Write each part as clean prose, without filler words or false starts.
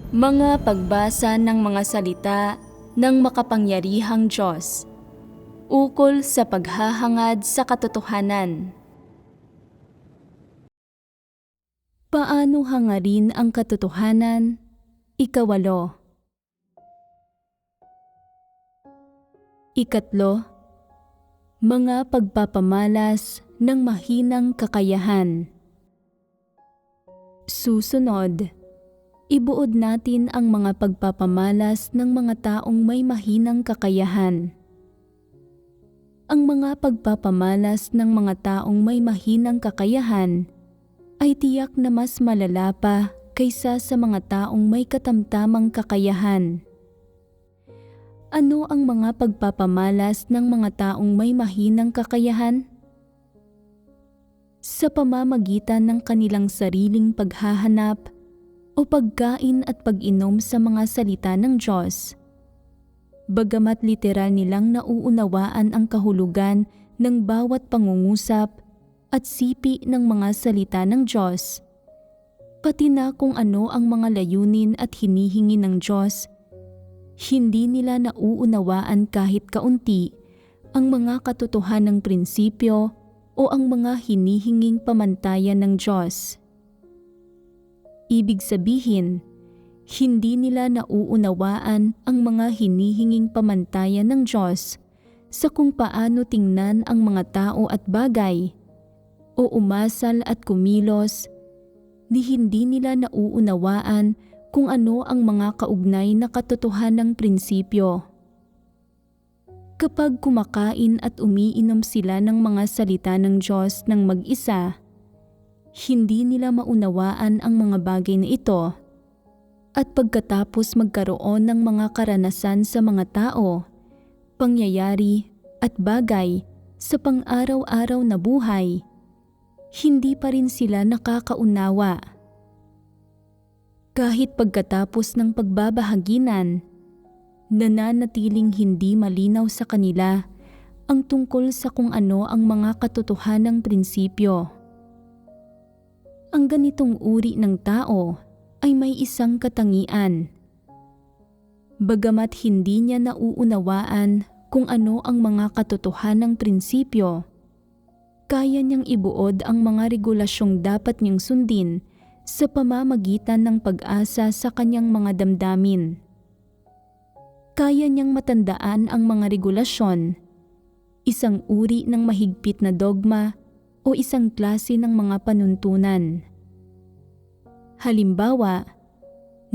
Mga pagbasa ng mga salita ng makapangyarihang Diyos ukol sa paghahangad sa katotohanan. Paano hangarin ang katotohanan? 8. Mga pagpapamalas ng mahinang kakayahan. Susunod, ibuod natin ang mga pagpapamalas ng mga taong may mahinang kakayahan. Ang mga pagpapamalas ng mga taong may mahinang kakayahan ay tiyak na mas malala pa kaysa sa mga taong may katamtamang kakayahan. Ano ang mga pagpapamalas ng mga taong may mahinang kakayahan? Sa pamamagitan ng kanilang sariling paghahanap o pagkain at pag-inom sa mga salita ng Diyos. Bagamat literal nilang nauunawaan ang kahulugan ng bawat pangungusap at sipi ng mga salita ng Diyos, pati na kung ano ang mga layunin at hinihingi ng Diyos, hindi nila nauunawaan kahit kaunti ang mga katotohanang prinsipyo o ang mga hinihinging pamantayan ng Diyos. Ibig sabihin, hindi nila nauunawaan ang mga hinihinging pamantayan ng Diyos sa kung paano tingnan ang mga tao at bagay o umasal at kumilos, di hindi nila nauunawaan kung ano ang mga kaugnay na katotohanang prinsipyo. Kapag kumakain at umiinom sila ng mga salita ng Diyos ng mag-isa, hindi nila maunawaan ang mga bagay na ito. At pagkatapos magkaroon ng mga karanasan sa mga tao, pangyayari at bagay sa pang-araw-araw na buhay, hindi pa rin sila nakakaunawa. Kahit pagkatapos ng pagbabahaginan, nananatiling hindi malinaw sa kanila ang tungkol sa kung ano ang mga katotohanang prinsipyo. Ang ganitong uri ng tao ay may isang katangian. Bagamat hindi niya nauunawaan kung ano ang mga katotohanang prinsipyo, kaya niyang ibuod ang mga regulasyong dapat niyang sundin sa pamamagitan ng pag-asa sa kanyang mga damdamin. Kaya niyang matandaan ang mga regulasyon, isang uri ng mahigpit na dogma o isang klase ng mga panuntunan. Halimbawa,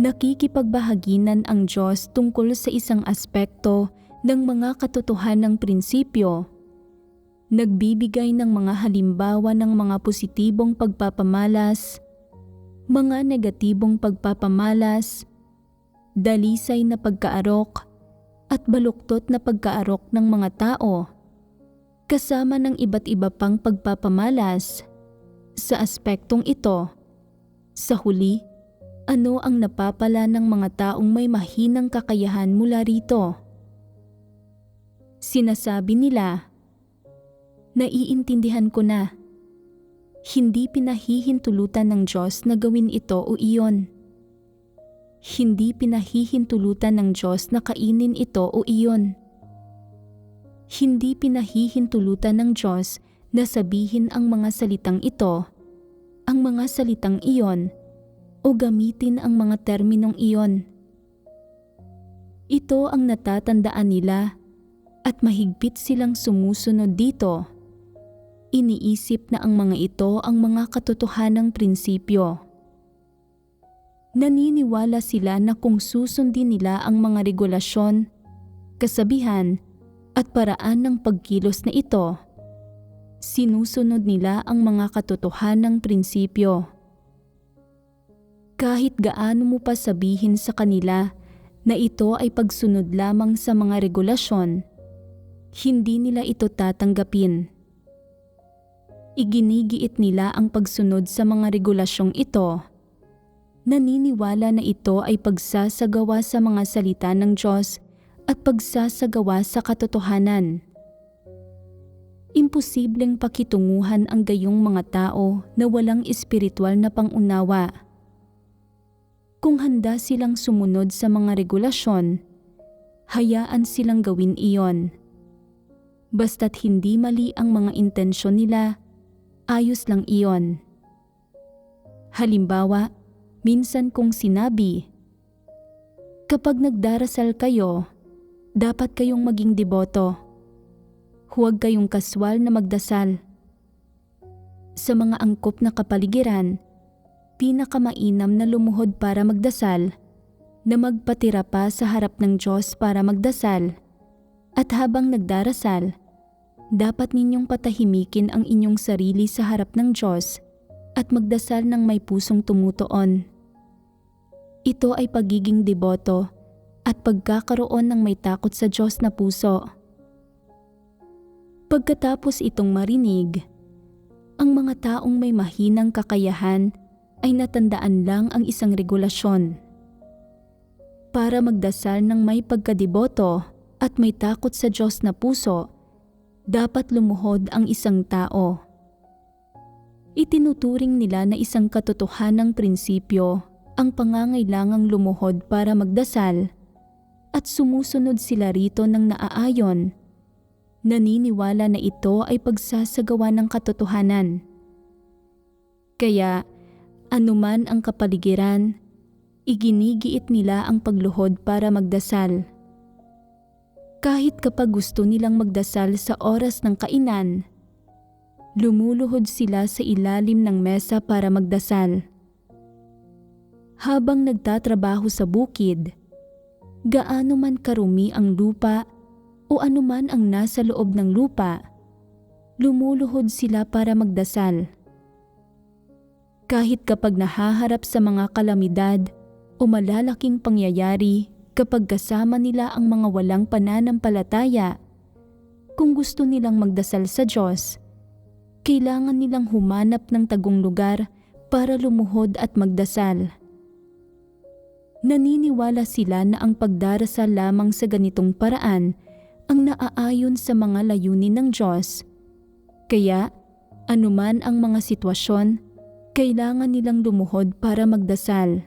nakikipagbahaginan ang Diyos tungkol sa isang aspekto ng mga katotohanang prinsipyo, nagbibigay ng mga halimbawa ng mga positibong pagpapamalas, mga negatibong pagpapamalas, dalisay na pagkaarok at baluktot na pagkaarok ng mga tao, kasama ng iba't iba pang pagpapamalas. Sa aspektong ito, sa huli, ano ang napapala ng mga taong may mahinang kakayahan mula rito? Sinasabi nila, "Naiintindihan ko na. Hindi pinahihintulutan ng Diyos na gawin ito o iyon. Hindi pinahihintulutan ng Diyos na kainin ito o iyon. Hindi pinahihintulutan ng Diyos na sabihin ang mga salitang ito, ang mga salitang iyon, o gamitin ang mga terminong iyon." Ito ang natatandaan nila at mahigpit silang sumusunod dito. Iniisip na ang mga ito ang mga katotohanang prinsipyo. Naniniwala sila na kung susundin nila ang mga regulasyon, kasabihan, at paraan ng pagkilos na ito, sinusunod nila ang mga katotohanang prinsipyo. Kahit gaano mo pa sabihin sa kanila na ito ay pagsunod lamang sa mga regulasyon, hindi nila ito tatanggapin. Iginigiit nila ang pagsunod sa mga regulasyong ito. Naniniwala na ito ay pagsasagawa sa mga salita ng Diyos at pagsasagawa sa katotohanan. Imposibleng pakitunguhan ang gayong mga tao na walang espiritual na pangunawa. Kung handa silang sumunod sa mga regulasyon, hayaan silang gawin iyon. Basta't hindi mali ang mga intensyon nila, ayos lang iyon. Halimbawa, minsan kong sinabi, kapag nagdarasal kayo, dapat kayong maging deboto. Huwag kayong kaswal na magdasal. Sa mga angkop na kapaligiran, pinakamainam na lumuhod para magdasal, na magpatira pa sa harap ng Diyos para magdasal, at habang nagdarasal, dapat ninyong patahimikin ang inyong sarili sa harap ng Diyos at magdasal ng may pusong tumutuon. Ito ay pagiging deboto at pagkakaroon ng may takot sa Diyos na puso. Pagkatapos itong marinig, ang mga taong may mahinang kakayahan ay natandaan lang ang isang regulasyon. Para magdasal ng may pagkadeboto at may takot sa Diyos na puso, dapat lumuhod ang isang tao. Itinuturing nila na isang katotohanang prinsipyo ang pangangailangang lumuhod para magdasal, at sumusunod sila rito ng naaayon. Naniniwala na ito ay pagsasagawa ng katotohanan. Kaya, anuman ang kapaligiran, iginigiit nila ang pagluhod para magdasal. Kahit kapag gusto nilang magdasal sa oras ng kainan, lumuluhod sila sa ilalim ng mesa para magdasal. Habang nagtatrabaho sa bukid, gaano man karumi ang lupa o anuman ang nasa loob ng lupa, lumuluhod sila para magdasal. Kahit kapag nahaharap sa mga kalamidad o malalaking pangyayari, kapag kasama nila ang mga walang pananampalataya, kung gusto nilang magdasal sa Diyos, kailangan nilang humanap ng tagong lugar para lumuhod at magdasal. Naniniwala sila na ang pagdarasal lamang sa ganitong paraan ang naaayon sa mga layunin ng Diyos. Kaya, anuman ang mga sitwasyon, kailangan nilang lumuhod para magdasal.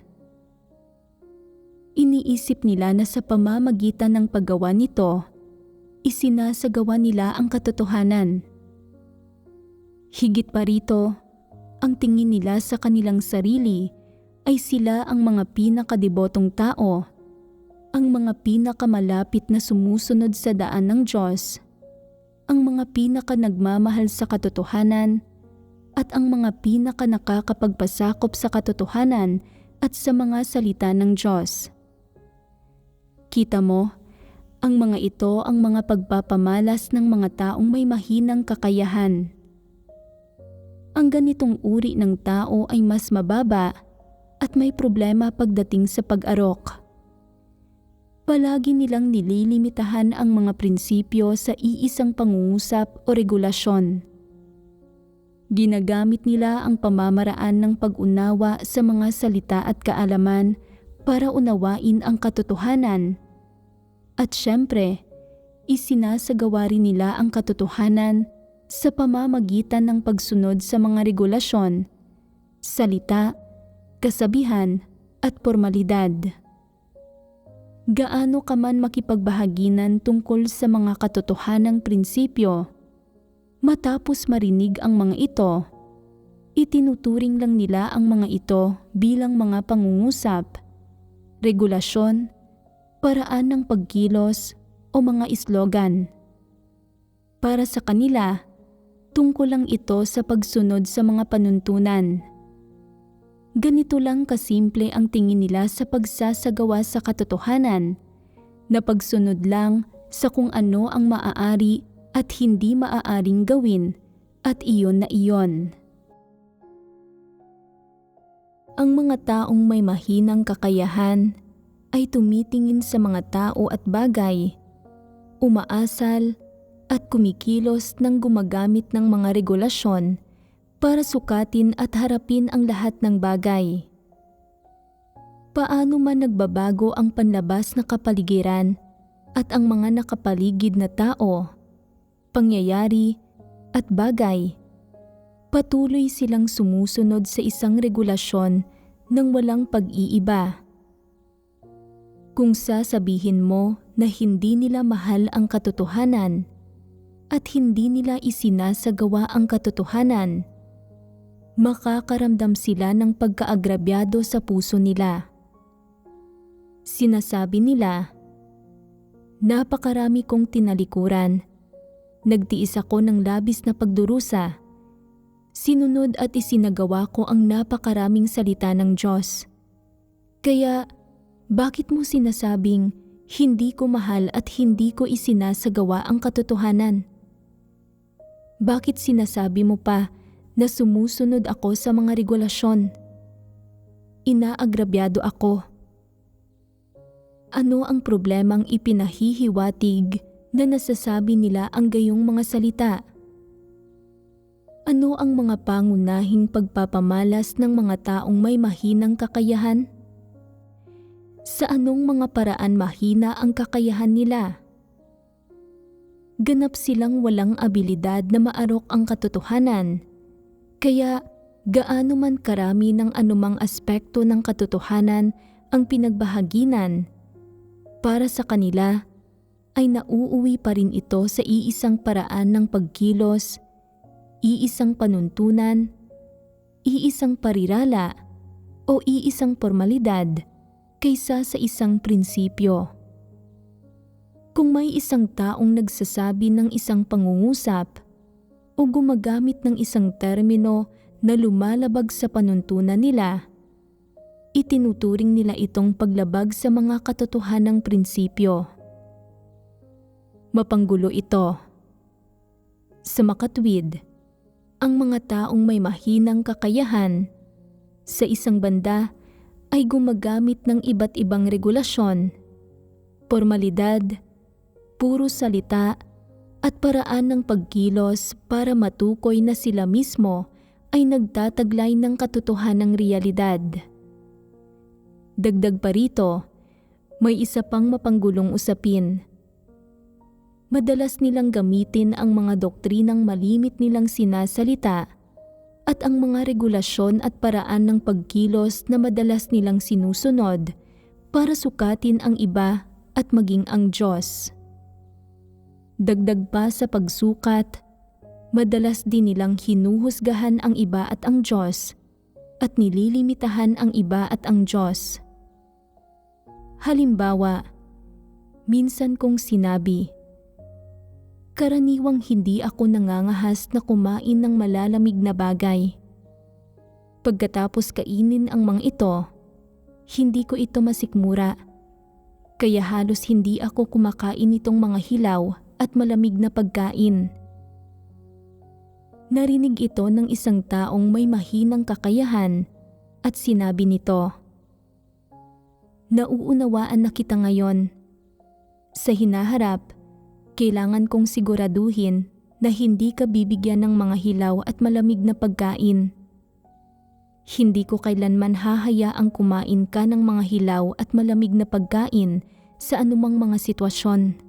Iniisip nila na sa pamamagitan ng paggawa nito, isinasagawa nila ang katotohanan. Higit pa rito, ang tingin nila sa kanilang sarili ay sila ang mga pinakadebotong tao, ang mga pinakamalapit na sumusunod sa daan ng Diyos, ang mga pinakanagmamahal sa katotohanan, at ang mga pinakanakakapagpasakop sa katotohanan at sa mga salita ng Diyos. Kita mo, ang mga ito ang mga pagpapamalas ng mga taong may mahinang kakayahan. Ang ganitong uri ng tao ay mas mababa at may problema pagdating sa pag-arok. Palagi nilang nililimitahan ang mga prinsipyo sa iisang pangungusap o regulasyon. Ginagamit nila ang pamamaraan ng pag-unawa sa mga salita at kaalaman para unawain ang katotohanan. At syempre, isinasagawa rin nila ang katotohanan sa pamamagitan ng pagsunod sa mga regulasyon, salita, kasabihan, at formalidad. Gaano ka man makipagbahaginan tungkol sa mga katotohanang prinsipyo, matapos marinig ang mga ito, itinuturing lang nila ang mga ito bilang mga pangungusap, regulasyon, paraan ng pagkilos o mga islogan. Para sa kanila, tungkol lang ito sa pagsunod sa mga panuntunan. Ganito lang kasimple ang tingin nila sa pagsasagawa sa katotohanan, na pagsunod lang sa kung ano ang maaari at hindi maaaring gawin, at iyon na iyon. Ang mga taong may mahinang kakayahan ay tumitingin sa mga tao at bagay, umaasal at kumikilos ng gumagamit ng mga regulasyon para sukatin at harapin ang lahat ng bagay. Paano man nagbabago ang panlabas na kapaligiran at ang mga nakapaligid na tao, pangyayari at bagay, patuloy silang sumusunod sa isang regulasyon ng walang pag-iiba. Kung sasabihin mo na hindi nila mahal ang katotohanan at hindi nila isinasagawa ang katotohanan, makakaramdam sila ng pagkaagrabyado sa puso nila. Sinasabi nila, "Napakarami kong tinalikuran. Nagtiis ako ng labis na pagdurusa. Sinunod at isinagawa ko ang napakaraming salita ng Diyos. Kaya, bakit mo sinasabing hindi ko mahal at hindi ko isinasagawa ang katotohanan? Bakit sinasabi mo pa na sumusunod ako sa mga regulasyon? Inaagrabyado ako." Ano ang problemang ipinahihiwatig na nasasabi nila ang gayong mga salita? Ano ang mga pangunahing pagpapamalas ng mga taong may mahinang kakayahan? Sa anong mga paraan mahina ang kakayahan nila? Ganap silang walang abilidad na maarok ang katotohanan, kaya gaano man karami ng anumang aspekto ng katotohanan ang pinagbahaginan, para sa kanila ay nauuwi pa rin ito sa iisang paraan ng pagkilos, iisang panuntunan, iisang parirala o iisang formalidad kaysa sa isang prinsipyo. Kung may isang taong nagsasabi ng isang pangungusap o gumagamit ng isang termino na lumalabag sa panuntunan nila, itinuturing nila itong paglabag sa mga katotohanang prinsipyo. Mapanggulo ito. Sa makatwid, ang mga taong may mahinang kakayahan sa isang banda ay gumagamit ng iba't ibang regulasyon, formalidad, puro salita at paraan ng pagkilos para matukoy na sila mismo ay nagtataglay ng katotohanang realidad. Dagdag pa rito, may isa pang mapanggulong usapin. Madalas nilang gamitin ang mga doktrinang malimit nilang sinasalita at ang mga regulasyon at paraan ng pagkilos na madalas nilang sinusunod para sukatin ang iba at maging ang Diyos. Dagdag pa sa pagsukat, madalas din nilang hinuhusgahan ang iba at ang Diyos at nililimitahan ang iba at ang Diyos. Halimbawa, minsan kong sinabi, "Karaniwang hindi ako nangangahas na kumain ng malalamig na bagay. Pagkatapos kainin ang mga ito, hindi ko ito masikmura, kaya halos hindi ako kumakain nitong mga hilaw at malamig na pagkain." Narinig ito ng isang taong may mahinang kakayahan at sinabi nito, "Nauunawaan na kita ngayon. Sa hinaharap, kailangan kong siguraduhin na hindi ka bibigyan ng mga hilaw at malamig na pagkain. Hindi ko kailanman hahayaang kumain ka ng mga hilaw at malamig na pagkain sa anumang mga sitwasyon."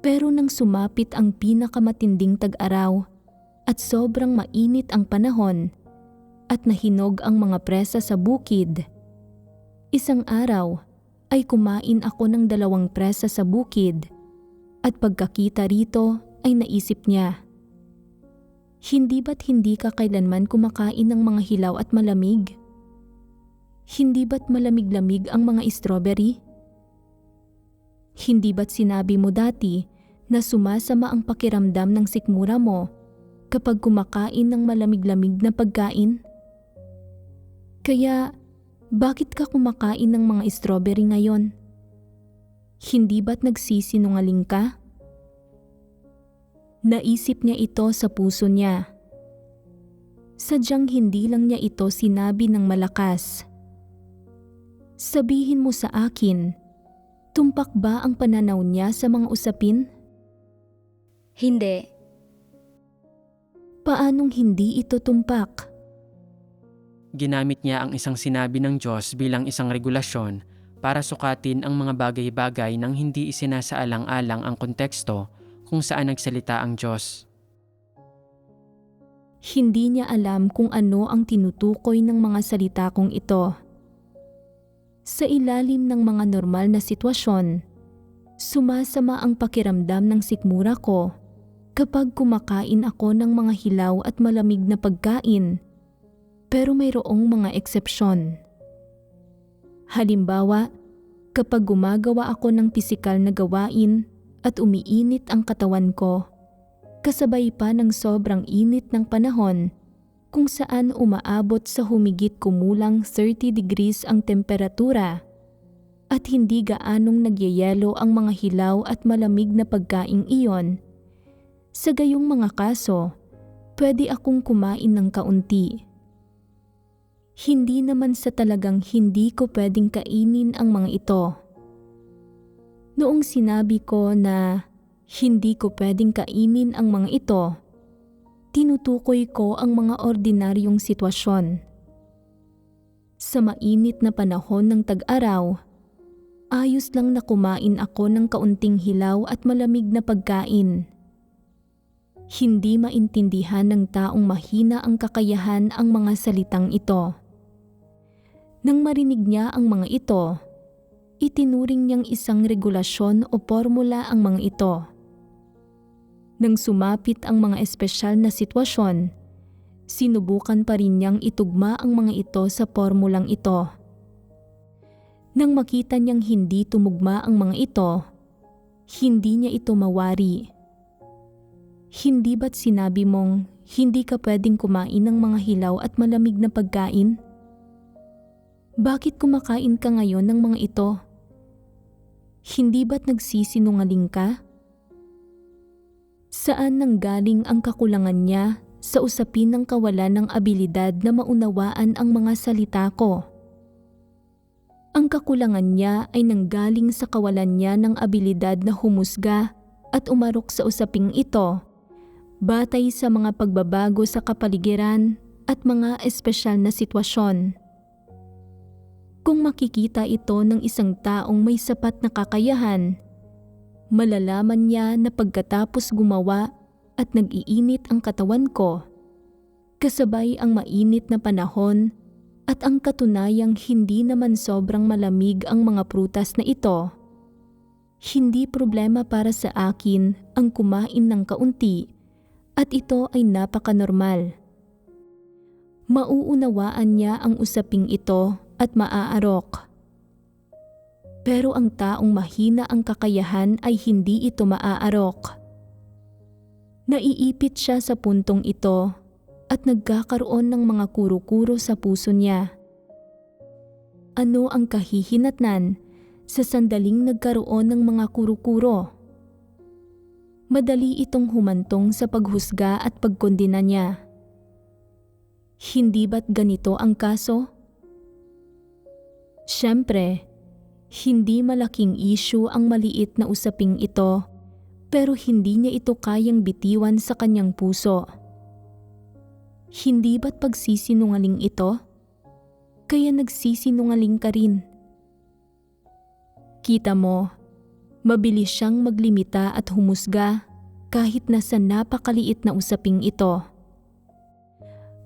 Pero nang sumapit ang pinakamatinding tag-araw at sobrang mainit ang panahon at nahinog ang mga presa sa bukid, isang araw ay kumain ako ng 2 presa sa bukid at pagkakita rito ay naisip niya, "Hindi ba't hindi ka kailanman kumakain ng mga hilaw at malamig? Hindi ba't malamig-lamig ang mga strawberry? Hindi ba't sinabi mo dati na sumasama ang pakiramdam ng sikmura mo kapag kumakain ng malamig-lamig na pagkain? Kaya, bakit ka kumakain ng mga strawberry ngayon? Hindi ba't nagsisinungaling ka?" Naisip niya ito sa puso niya. Sadyang hindi lang niya ito sinabi ng malakas. Sabihin mo sa akin, tumpak ba ang pananaw niya sa mga usapin? Hindi. Paanong hindi ito tumpak? Ginamit niya ang isang sinabi ng Diyos bilang isang regulasyon para sukatin ang mga bagay-bagay nang hindi isinasaalang-alang ang konteksto kung saan nagsalita ang Diyos. Hindi niya alam kung ano ang tinutukoy ng mga salita kong ito. Sa ilalim ng mga normal na sitwasyon, sumasama ang pakiramdam ng sikmura ko kapag kumakain ako ng mga hilaw at malamig na pagkain, pero mayroong mga eksepsyon. Halimbawa, kapag gumagawa ako ng pisikal na gawain at umiinit ang katawan ko, kasabay pa ng sobrang init ng panahon kung saan umaabot sa humigit kumulang 30 degrees ang temperatura at hindi gaanong nagyayelo ang mga hilaw at malamig na pagkaing iyon, sa gayong mga kaso, pwede akong kumain ng kaunti. Hindi naman sa talagang hindi ko pwedeng kainin ang mga ito. Noong sinabi ko na hindi ko pwedeng kainin ang mga ito, tinutukoy ko ang mga ordinaryong sitwasyon. Sa mainit na panahon ng tag-araw, ayos lang na kumain ako ng kaunting hilaw at malamig na pagkain. Hindi maintindihan ng taong mahina ang kakayahan ang mga salitang ito. Nang marinig niya ang mga ito, itinuring niyang isang regulasyon o formula ang mga ito. Nang sumapit ang mga espesyal na sitwasyon, sinubukan pa rin niyang itugma ang mga ito sa formulang ito. Nang makita niyang hindi tumugma ang mga ito, hindi niya ito mawari. Hindi ba't sinabi mong hindi ka pwedeng kumain ng mga hilaw at malamig na pagkain? Bakit kumakain ka ngayon ng mga ito? Hindi ba't nagsisinungaling ka? Saan nanggaling ang kakulangan niya sa usapin ng kawalan ng abilidad na maunawaan ang mga salita ko? Ang kakulangan niya ay nanggaling sa kawalan niya ng abilidad na humusga at umarok sa usaping ito, batay sa mga pagbabago sa kapaligiran at mga espesyal na sitwasyon. Kung makikita ito ng isang taong may sapat na kakayahan, malalaman niya na pagkatapos gumawa at nag-iinit ang katawan ko, kasabay ang mainit na panahon at ang katunayang hindi naman sobrang malamig ang mga prutas na ito, hindi problema para sa akin ang kumain ng kaunti at ito ay napaka-normal. Mauunawaan niya ang usaping ito at maaarok. Pero ang taong mahina ang kakayahan ay hindi ito maaarok. Naiipit siya sa puntong ito at nagkakaroon ng mga kuro-kuro sa puso niya. Ano ang kahihinatnan sa sandaling nagkaroon ng mga kuro-kuro? Madali itong humantong sa paghusga at pagkondena niya. Hindi ba't ganito ang kaso? Siyempre, hindi malaking issue ang maliit na usaping ito, pero hindi niya ito kayang bitiwan sa kanyang puso. Hindi ba't pagsisinungaling ito? Kaya nagsisinungaling ka rin. Kita mo, mabilis siyang maglimita at humusga kahit nasa napakaliit na usaping ito.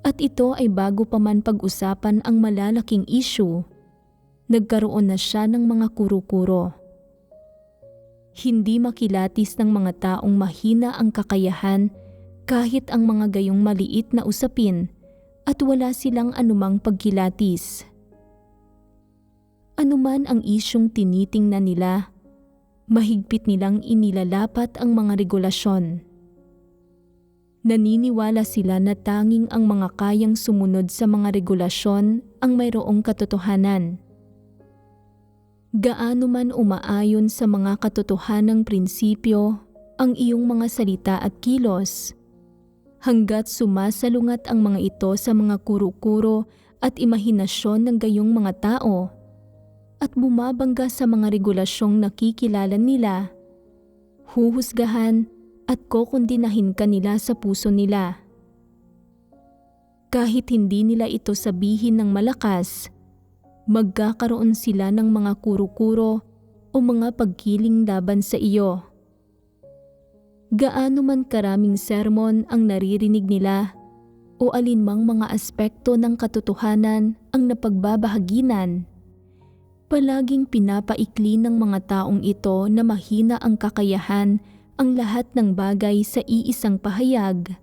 At ito ay bago pa man pag-usapan ang malalaking issue, nagkaroon na siya ng mga kuro-kuro. Hindi makilatis ng mga taong mahina ang kakayahan kahit ang mga gayong maliit na usapin at wala silang anumang pagkilatis. Anuman ang isyong tinitingnan nila, mahigpit nilang inilalapat ang mga regulasyon. Naniniwala sila na tanging ang mga kayang sumunod sa mga regulasyon ang mayroong katotohanan. Gaano man umaayon sa mga katotohanang prinsipyo ang iyong mga salita at kilos, hanggat sumasalungat ang mga ito sa mga kuro-kuro at imahinasyon ng gayong mga tao at bumabangga sa mga regulasyong nakikilala nila, huhusgahan at kokondinahin ka nila sa puso nila. Kahit hindi nila ito sabihin ng malakas, magkakaroon sila ng mga kuro-kuro o mga pagkiling laban sa iyo. Gaano man karaming sermon ang naririnig nila o alinmang mga aspekto ng katotohanan ang napagbabahaginan, Palaging pinapaikli ng mga taong ito na mahina ang kakayahan ang lahat ng bagay sa iisang pahayag,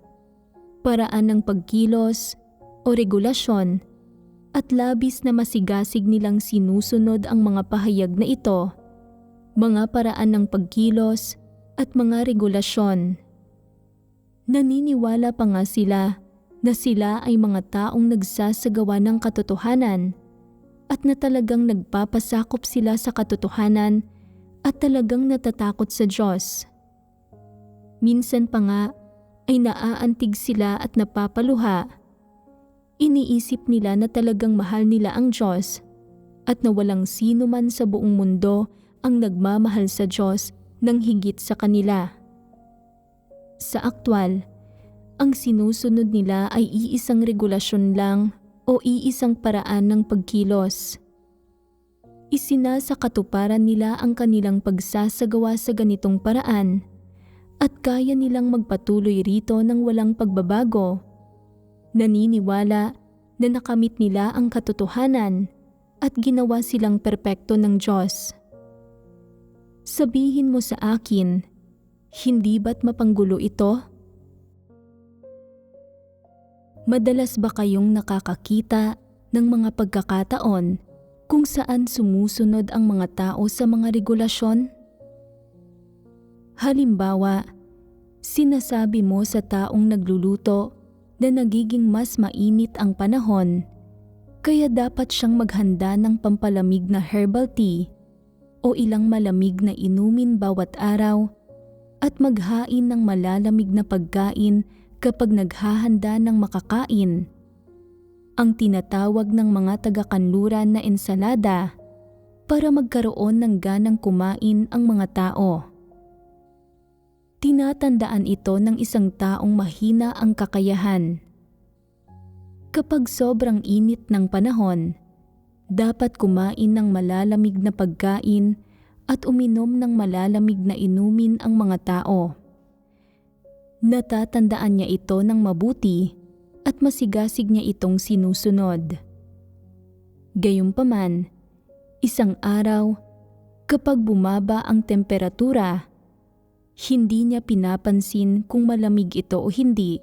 paraan ng pagkilos o regulasyon, at labis na masigasig nilang sinusunod ang mga pahayag na ito, mga paraan ng pagkilos at mga regulasyon. Naniniwala pa nga sila na sila ay mga taong nagsasagawa ng katotohanan at na talagang nagpapasakop sila sa katotohanan at talagang natatakot sa Diyos. Minsan pa nga ay naaantig sila at napapaluha. Iniisip nila na talagang mahal nila ang Diyos at na walang sino man sa buong mundo ang nagmamahal sa Diyos ng higit sa kanila. Sa aktwal, ang sinusunod nila ay iisang regulasyon lang o iisang paraan ng pagkilos. Isinasakatuparan nila ang kanilang pagsasagawa sa ganitong paraan at kaya nilang magpatuloy rito ng walang pagbabago. Naniniwala na nakamit nila ang katotohanan at ginawa silang perpekto ng Diyos. Sabihin mo sa akin, hindi ba't mapanggulo ito? Madalas ba kayong nakakakita ng mga pagkakataon kung saan sumusunod ang mga tao sa mga regulasyon? Halimbawa, sinasabi mo sa taong nagluluto na nagiging mas mainit ang panahon, kaya dapat siyang maghanda ng pampalamig na herbal tea o ilang malamig na inumin bawat araw at maghain ng malalamig na pagkain kapag naghahanda ng makakain, ang tinatawag ng mga taga-kanluran na ensalada, para magkaroon ng ganang kumain ang mga tao. Tinatandaan ito ng isang taong mahina ang kakayahan. Kapag sobrang init ng panahon, dapat kumain ng malalamig na pagkain at uminom ng malalamig na inumin ang mga tao. Natatandaan niya ito ng mabuti at masigasig niya itong sinusunod. Gayunpaman, isang araw, kapag bumaba ang temperatura, hindi niya pinapansin kung malamig ito o hindi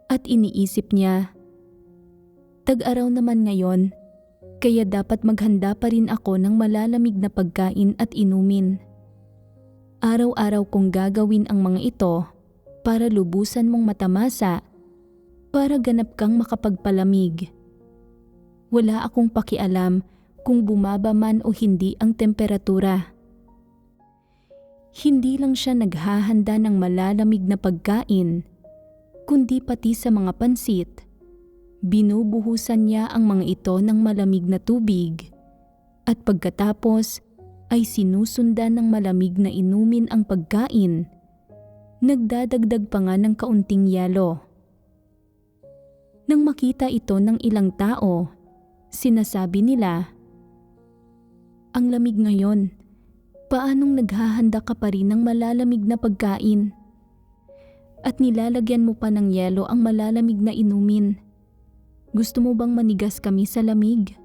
at iniisip niya, tag-araw naman ngayon, kaya dapat maghanda pa rin ako ng malalamig na pagkain at inumin. Araw-araw kong gagawin ang mga ito para lubusan mong matamasa, para ganap kang makapagpalamig. Wala akong pakialam kung bumaba man o hindi ang temperatura. Hindi lang siya naghahanda ng malalamig na pagkain, kundi pati sa mga pansit. Binubuhusan niya ang mga ito ng malamig na tubig at pagkatapos ay sinusundan ng malamig na inumin ang pagkain. Nagdadagdag pa nga ng kaunting yelo. Nang makita ito ng ilang tao, sinasabi nila, "Ang lamig ngayon, paanong naghahanda ka pa rin ng malalamig na pagkain? At nilalagyan mo pa ng yelo ang malalamig na inumin. Gusto mo bang manigas kami sa lamig?"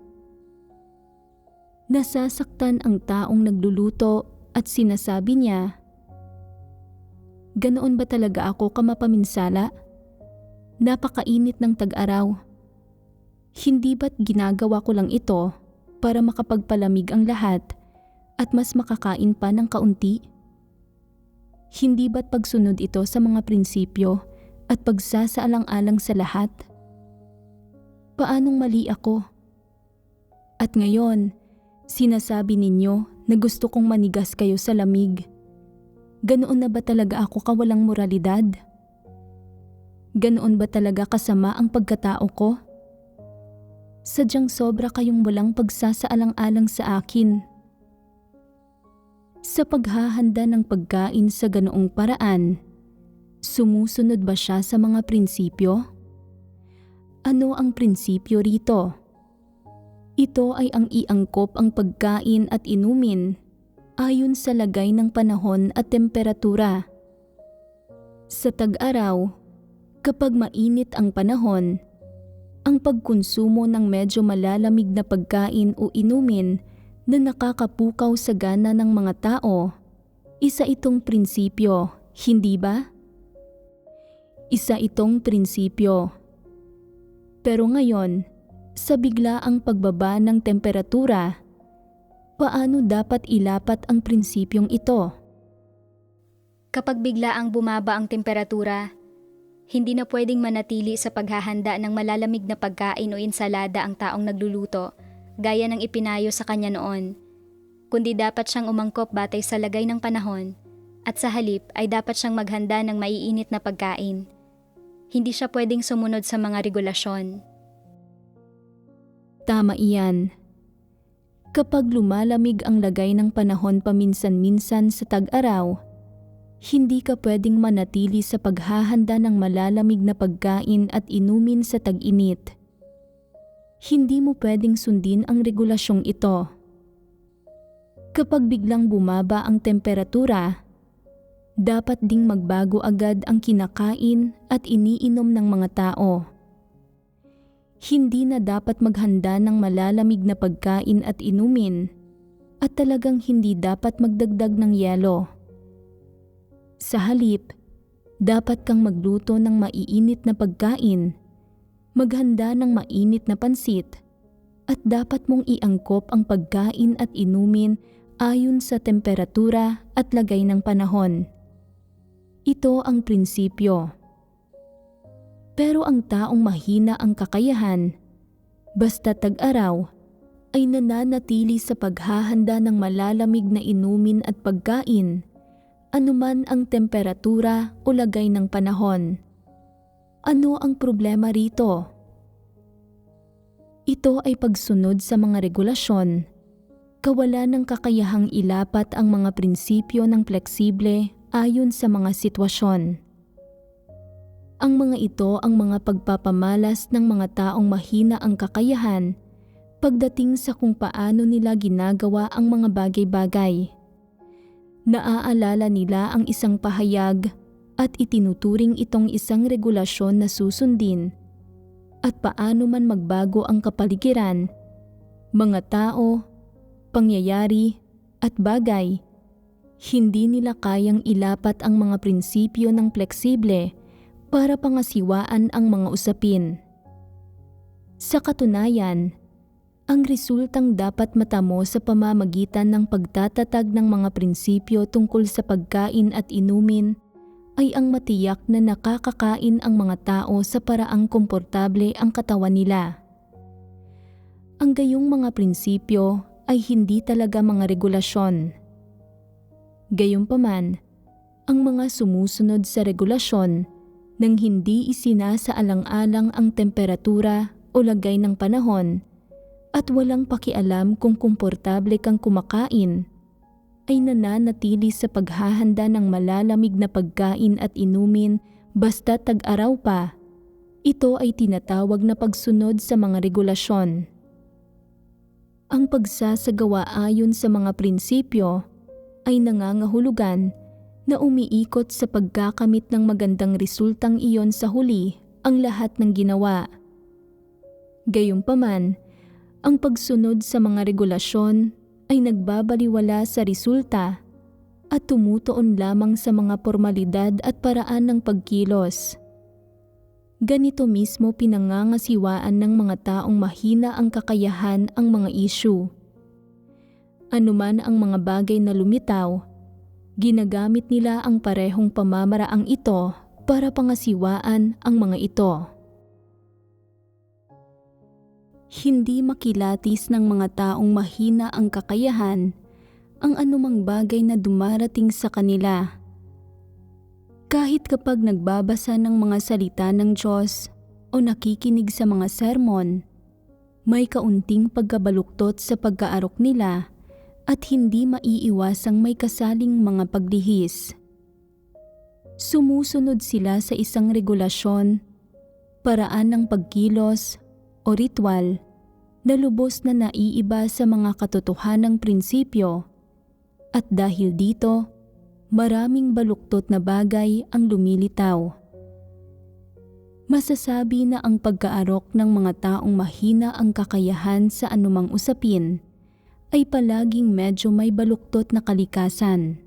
Nasasaktan ang taong nagluluto at sinasabi niya, "Ganoon ba talaga ako kamapaminsala? Napakainit ng tag-araw. Hindi ba't ginagawa ko lang ito para makapagpalamig ang lahat at mas makakain pa ng kaunti? Hindi ba't pagsunod ito sa mga prinsipyo at pagsasaalang-alang sa lahat? Paanong mali ako? At ngayon, sinasabi ninyo na gusto kong manigas kayo sa lamig. Ganoon na ba talaga ako kawalang moralidad? Ganoon ba talaga kasama ang pagkatao ko? Sadyang sobra kayong walang pagsasaalang-alang sa akin." Sa paghahanda ng pagkain sa ganoong paraan, sumusunod ba siya sa mga prinsipyo? Ano ang prinsipyo rito? Ito ay ang iangkop ang pagkain at inumin ayon sa lagay ng panahon at temperatura. Sa tag-araw, kapag mainit ang panahon, ang pagkonsumo ng medyo malalamig na pagkain o inumin na nakakapukaw sa gana ng mga tao. Isa itong prinsipyo, hindi ba? Isa itong prinsipyo. Pero ngayon, sa biglaang pagbaba ng temperatura, paano dapat ilapat ang prinsipyong ito? Kapag biglaang bumaba ang temperatura, hindi na pwedeng manatili sa paghahanda ng malalamig na pagkain o ensalada ang taong nagluluto, gaya ng ipinayo sa kanya noon, kundi dapat siyang umangkop batay sa lagay ng panahon, at sa halip ay dapat siyang maghanda ng maiinit na pagkain. Hindi siya pwedeng sumunod sa mga regulasyon. Tama iyan. Kapag lumalamig ang lagay ng panahon paminsan-minsan sa tag-araw, hindi ka pwedeng manatili sa paghahanda ng malalamig na pagkain at inumin sa tag-init. Hindi mo pwedeng sundin ang regulasyong ito. Kapag biglang bumaba ang temperatura, dapat ding magbago agad ang kinakain at iniinom ng mga tao. Hindi na dapat maghanda ng malalamig na pagkain at inumin, at talagang hindi dapat magdagdag ng yelo. Sa halip, dapat kang magluto ng maiinit na pagkain, maghanda ng mainit na pansit, at dapat mong iangkop ang pagkain at inumin ayon sa temperatura at lagay ng panahon. Ito ang prinsipyo. Pero ang taong mahina ang kakayahan, basta tag-araw, ay nananatili sa paghahanda ng malalamig na inumin at pagkain, anuman ang temperatura o lagay ng panahon. Ano ang problema rito? Ito ay pagsunod sa mga regulasyon, kawalan ng kakayahang ilapat ang mga prinsipyo ng fleksible ayon sa mga sitwasyon. Ang mga ito ang mga pagpapamalas ng mga taong mahina ang kakayahan pagdating sa kung paano nila ginagawa ang mga bagay-bagay. Naaalala nila ang isang pahayag at itinuturing itong isang regulasyon na susundin, at paano man magbago ang kapaligiran, mga tao, pangyayari at bagay, hindi nila kayang ilapat ang mga prinsipyo ng fleksible para pangasiwaan ang mga usapin. Sa katunayan, ang resultang dapat matamo sa pamamagitan ng pagtatatag ng mga prinsipyo tungkol sa pagkain at inumin ay ang matiyak na nakakakain ang mga tao sa paraang komportable ang katawan nila. Ang gayong mga prinsipyo ay hindi talaga mga regulasyon. Gayunpaman, ang mga sumusunod sa regulasyon nang hindi isinasaalang-alang ang temperatura o lagay ng panahon at walang pakialam kung komportable kang kumakain, ay nananatili sa paghahanda ng malalamig na pagkain at inumin basta tag-araw pa. Ito ay tinatawag na pagsunod sa mga regulasyon. Ang pagsasagawa ayon sa mga prinsipyo ay nangangahulugan na umiikot sa pagkakamit ng magandang resultang iyon sa huli ang lahat ng ginawa. Gayunpaman, ang pagsunod sa mga regulasyon ay nagbabaliwala sa resulta at tumutuon lamang sa mga formalidad at paraan ng pagkilos. Ganito mismo pinangangasiwaan ng mga taong mahina ang kakayahan ang mga issue. Anuman ang mga bagay na lumitaw, ginagamit nila ang parehong pamamaraang ito para pangasiwaan ang mga ito. Hindi makilatis ng mga taong mahina ang kakayahan ang anumang bagay na dumarating sa kanila. Kahit kapag nagbabasa ng mga salita ng Diyos o nakikinig sa mga sermon, may kaunting pagkabaluktot sa pagkaarok nila at hindi maiiwasang may kasaling mga paglihis. Sumusunod sila sa isang regulasyon, paraan ng pagkilos o ritual na lubos na naiiba sa mga katotohanang prinsipyo, at dahil dito, maraming baluktot na bagay ang lumilitaw. Masasabi na ang pagkaarok ng mga taong mahina ang kakayahan sa anumang usapin ay palaging medyo may baluktot na kalikasan.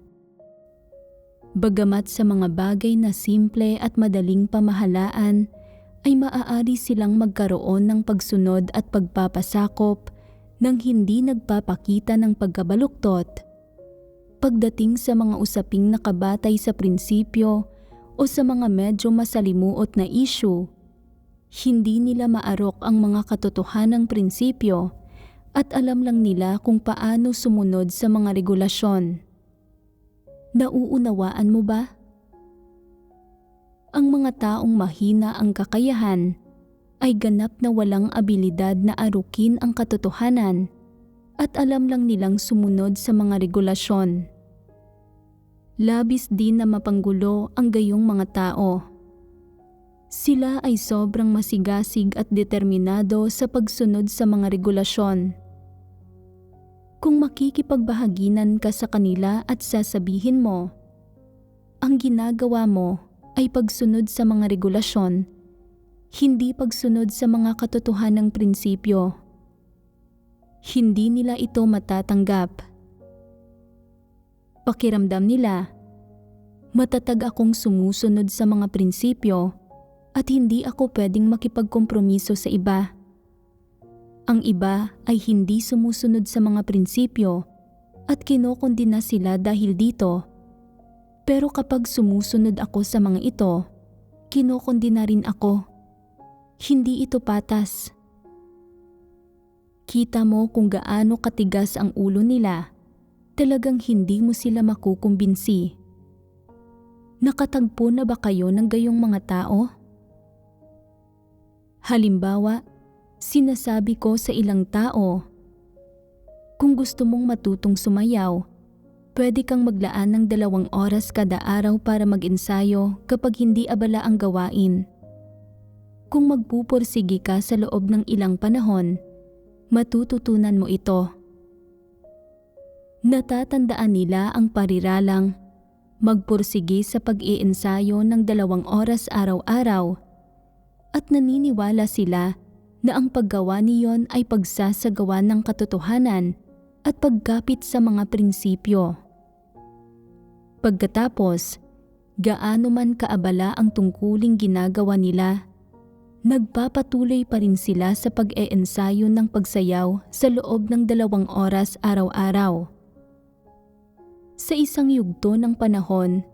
Bagamat sa mga bagay na simple at madaling pamahalaan, ay maaari silang magkaroon ng pagsunod at pagpapasakop nang hindi nagpapakita ng pagkabaluktot. Pagdating sa mga usaping nakabatay sa prinsipyo o sa mga medyo masalimuot na issue, hindi nila maarok ang mga katotohanang prinsipyo at alam lang nila kung paano sumunod sa mga regulasyon. Nauunawaan mo ba? Ang mga taong mahina ang kakayahan ay ganap na walang abilidad na arukin ang katotohanan at alam lang nilang sumunod sa mga regulasyon. Labis din na mapanggulo ang gayong mga tao. Sila ay sobrang masigasig at determinado sa pagsunod sa mga regulasyon. Kung makikipagbahaginan ka sa kanila at sasabihin mo, ang ginagawa mo ay pagsunod sa mga regulasyon, hindi pagsunod sa mga katotohanang prinsipyo. Hindi nila ito matatanggap. Pakiramdam nila, matatag akong sumusunod sa mga prinsipyo at hindi ako pwedeng makipagkompromiso sa iba. Ang iba ay hindi sumusunod sa mga prinsipyo at kinokondena sila dahil dito. Pero kapag sumusunod ako sa mga ito, kinokondena rin ako. Hindi ito patas. Kita mo kung gaano katigas ang ulo nila, talagang hindi mo sila makukumbinsi. Nakatagpo na ba kayo ng gayong mga tao? Halimbawa, sinasabi ko sa ilang tao, kung gusto mong matutong sumayaw, pwede kang maglaan ng 2 oras kada araw para mag-ensayo kapag hindi abala ang gawain. Kung magpupursige ka sa loob ng ilang panahon, matututunan mo ito. Natatandaan nila ang pariralang magpursige sa pag-iensayo ng 2 oras araw-araw at naniniwala sila na ang paggawa niyon ay pagsasagawa ng katotohanan at pagkapit sa mga prinsipyo. Pagkatapos, gaano man kaabala ang tungkuling ginagawa nila, nagpapatuloy pa rin sila sa pag-eensayo ng pagsayaw sa loob ng 2 oras araw-araw. Sa isang yugto ng panahon,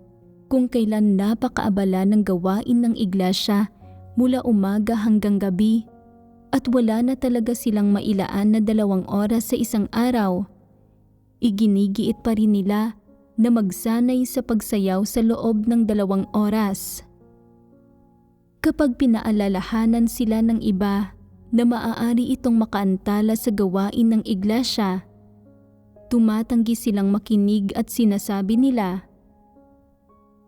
kung kailan napakaabala ng gawain ng iglesia mula umaga hanggang gabi at wala na talaga silang mailaan na 2 oras sa isang araw, iginigiit pa rin nila na magsanay sa pagsayaw sa loob ng 2 oras. Kapag pinaalalahanan sila ng iba na maaari itong makaantala sa gawain ng iglesia, tumatanggi silang makinig at sinasabi nila,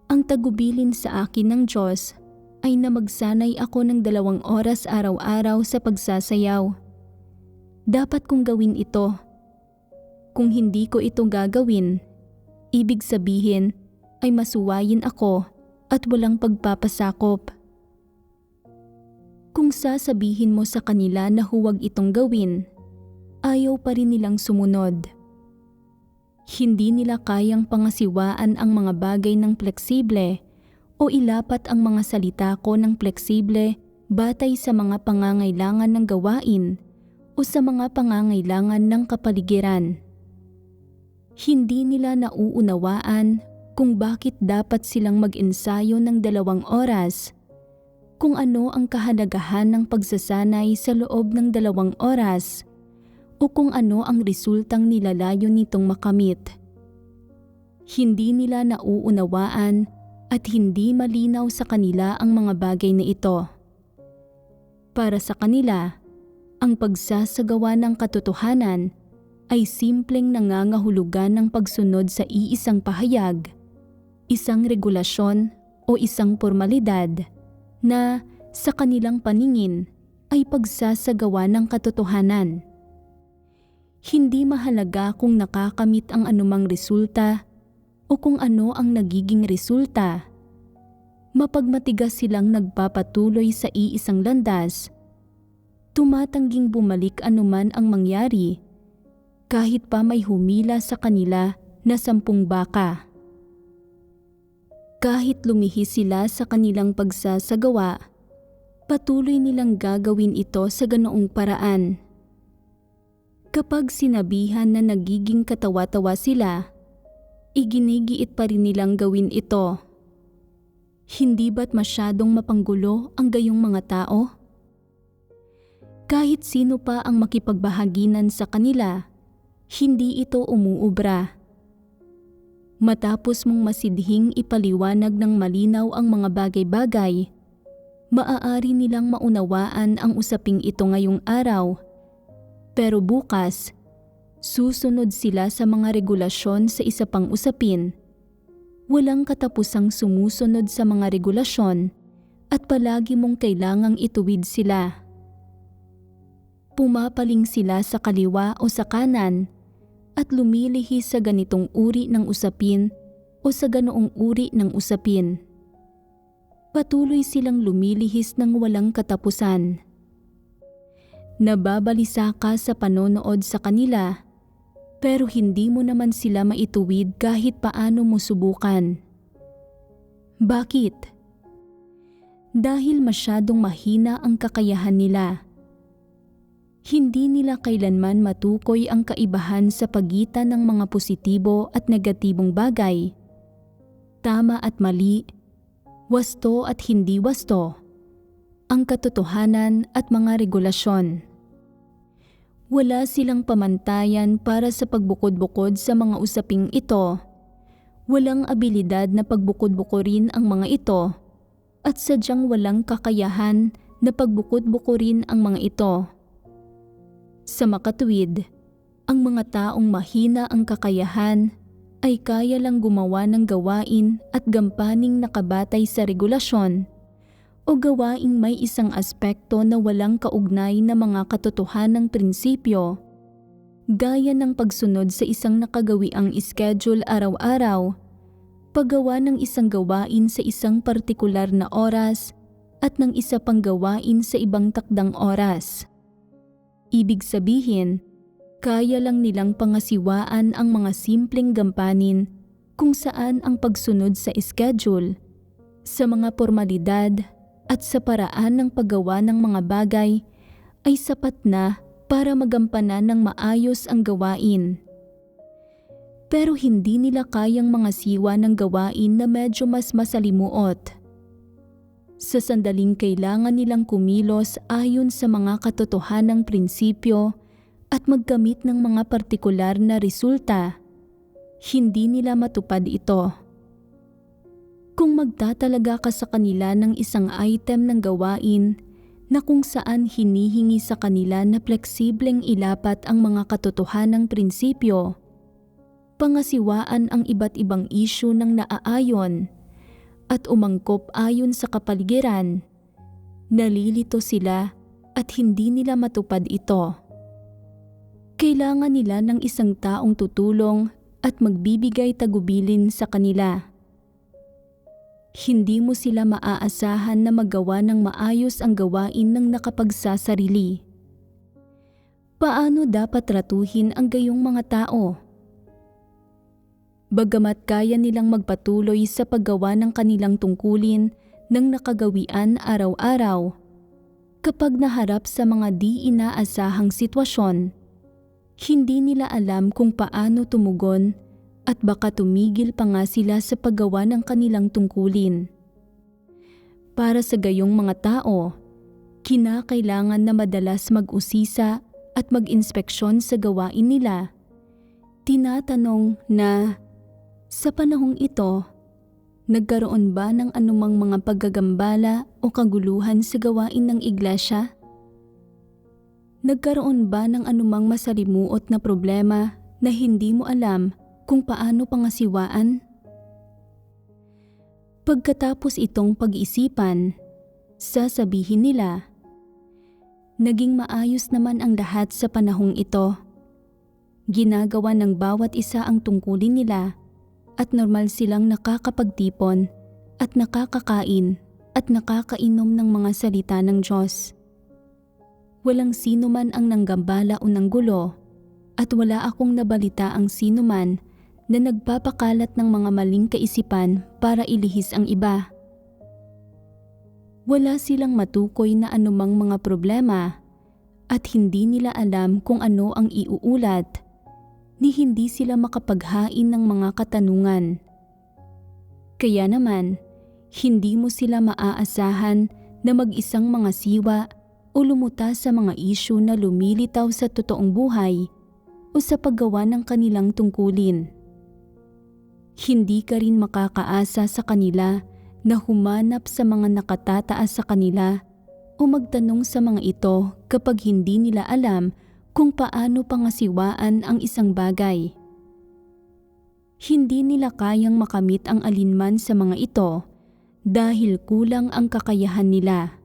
ang tagubilin sa akin ng Diyos ay na magsanay ako ng 2 oras araw-araw sa pagsasayaw. Dapat kong gawin ito. Kung hindi ko ito gagawin, ibig sabihin ay masuwayin ako at walang pagpapasakop. Kung sasabihin mo sa kanila na huwag itong gawin, ayaw pa rin nilang sumunod. Hindi nila kayang pangasiwaan ang mga bagay ng fleksible o ilapat ang mga salita ko ng fleksible batay sa mga pangangailangan ng gawain o sa mga pangangailangan ng kapaligiran. Hindi nila nauunawaan kung bakit dapat silang mag-ensayo ng 2 oras, kung ano ang kahalagahan ng pagsasanay sa loob ng 2 oras, o kung ano ang resultang nilalayo nitong makamit. Hindi nila nauunawaan at hindi malinaw sa kanila ang mga bagay na ito. Para sa kanila, ang pagsasagawa ng katotohanan ay simpleng nangangahulugan ng pagsunod sa iisang pahayag, isang regulasyon o isang formalidad na sa kanilang paningin ay pagsasagawa ng katotohanan. Hindi mahalaga kung nakakamit ang anumang resulta o kung ano ang nagiging resulta. Mapagmatigas silang nagpapatuloy sa iisang landas, tumatangging bumalik anuman ang mangyari, kahit pa may humila sa kanila na 10 baka. Kahit lumihis sila sa kanilang pagsasagawa, patuloy nilang gagawin ito sa ganoong paraan. Kapag sinabihan na nagiging katawa-tawa sila, iginigiit pa rin nilang gawin ito. Hindi ba't masyadong mapanggulo ang gayong mga tao? Kahit sino pa ang makipagbahaginan sa kanila, hindi ito umuubra. Matapos mong masidhing ipaliwanag ng malinaw ang mga bagay-bagay, maaari nilang maunawaan ang usaping ito ngayong araw, pero bukas, susunod sila sa mga regulasyon sa isa pang usapin. Walang katapusang sumusunod sa mga regulasyon at palagi mong kailangang ituwid sila. Pumapaling sila sa kaliwa o sa kanan at lumilihis sa ganitong uri ng usapin o sa ganoong uri ng usapin. Patuloy silang lumilihis ng walang katapusan. Nababalisa ka sa panonood sa kanila, pero hindi mo naman sila maituwid kahit paano mo subukan. Bakit? Dahil masyadong mahina ang kakayahan nila. Hindi nila kailanman matukoy ang kaibahan sa pagitan ng mga positibo at negatibong bagay, tama at mali, wasto at hindi wasto, ang katotohanan at mga regulasyon. Wala silang pamantayan para sa pagbukod-bukod sa mga usaping ito. Walang abilidad na pagbukod-bukurin ang mga ito at sadyang walang kakayahan na pagbukod-bukurin ang mga ito. Sa makatuwid, ang mga taong mahina ang kakayahan ay kaya lang gumawa ng gawain at gampaning nakabatay sa regulasyon o gawaing may isang aspekto na walang kaugnay na mga katotohanang prinsipyo, gaya ng pagsunod sa isang nakagawiang schedule araw-araw, paggawa ng isang gawain sa isang partikular na oras at ng isa pang gawain sa ibang takdang oras. Ibig sabihin, kaya lang nilang pangasiwaan ang mga simpleng gampanin kung saan ang pagsunod sa schedule, sa mga formalidad at sa paraan ng paggawa ng mga bagay ay sapat na para magampanan ng maayos ang gawain. Pero hindi nila kayang mangasiwa ng gawain na medyo mas masalimuot. Sa sandaling kailangan nilang kumilos ayon sa mga katotohanang prinsipyo at magkamit ng mga partikular na resulta, hindi nila matupad ito. Kung magtatalaga ka sa kanila ng isang item ng gawain na kung saan hinihingi sa kanila na fleksibleng ilapat ang mga katotohanang prinsipyo, pangasiwaan ang iba't ibang isyu ng naaayon, at umangkop ayon sa kapaligiran, nalilito sila at hindi nila matupad ito. Kailangan nila ng isang taong tutulong at magbibigay tagubilin sa kanila. Hindi mo sila maaasahan na magawa ng maayos ang gawain ng nakapagsasarili. Paano dapat tratuhin ang gayong mga tao? Bagamat kaya nilang magpatuloy sa paggawa ng kanilang tungkulin ng nakagawian araw-araw, kapag naharap sa mga di inaasahang sitwasyon, hindi nila alam kung paano tumugon at baka tumigil pa nga sila sa paggawa ng kanilang tungkulin. Para sa gayong mga tao, kinakailangan na madalas mag-usisa at mag-inspeksyon sa gawain nila. Tinatanong na, sa panahong ito, nagkaroon ba ng anumang mga paggagambala o kaguluhan sa gawain ng iglesia? Nagkaroon ba ng anumang masalimuot na problema na hindi mo alam kung paano pangasiwaan? Pagkatapos itong pag-isipan, sasabihin nila, naging maayos naman ang lahat sa panahong ito. Ginagawa ng bawat isa ang tungkulin nila at normal silang nakakapagtipon at nakakakain at nakakainom ng mga salita ng Diyos. Walang sino man ang nanggambala o nanggulo at wala akong nabalita ang sinuman na nagpapakalat ng mga maling kaisipan para ilihis ang iba. Wala silang matukoy na anumang mga problema at hindi nila alam kung ano ang iuulat, ni hindi sila makapaghain ng mga katanungan. Kaya naman, hindi mo sila maaasahan na mag-isang mga siwa o lumutas sa mga isyu na lumilitaw sa totoong buhay o sa paggawa ng kanilang tungkulin. Hindi ka rin makakaasa sa kanila na humanap sa mga nakatataas sa kanila o magtanong sa mga ito kapag hindi nila alam kung paano pangasiwaan ang isang bagay. Hindi nila kayang makamit ang alinman sa mga ito dahil kulang ang kakayahan nila.